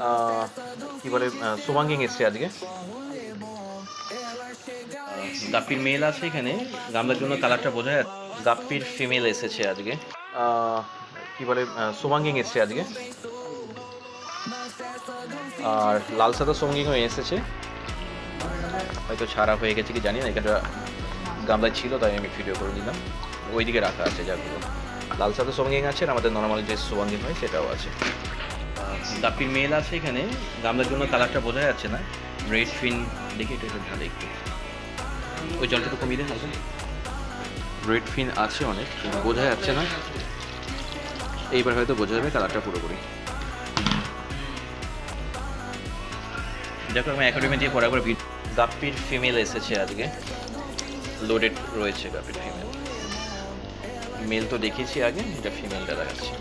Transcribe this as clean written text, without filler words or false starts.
আহ, কি বলে সোমাঙ্গিং এসছে আজকে। গাপ্পির মেল আছে এখানে, গামলার জন্য কালারটা বোঝা যাচ্ছে। গাপ্পির ফিমেল এসেছে আজকে। আহ, কি বলে সোমাঙ্গিং এসছে আজকে। আর লাল সাদা সোমাঙ্গিংও এসেছে, হয়তো ছাড়া হয়ে গেছে কি জানি না, এখানটা গামলায় ছিল তাই আমি ভিডিও করে নিলাম। ওইদিকে রাখা আছে যাগুলো, লাল সাদা সোমাঙ্গিং আছে আর আমাদের নর্মাল যে সোমাঙ্গিং হয় সেটাও আছে। গাপ্পির মেল আছে এখানে, গামলার জন্য কালারটা বোঝা যাচ্ছে না। রেড ফিন দেখে একটু একটু ঢালে একটু, ওই জলটা একটু কমিয়ে দেন হালকা। রেড ফিন আছে অনেক, কিন্তু বোঝা যাচ্ছে না। এইবার হয়তো বোঝা যাবে কালারটা পুরোপুরি। দেখো আমি অ্যাকাডেমি দিয়ে পড়া করে গাপ্পির ফিমেল এসেছে আজকে, লোডেড রয়েছে গাপ্পির ফিমেল। মেল তো দেখিয়েছি আগে, এটা ফিমেলটা দেখাচ্ছি।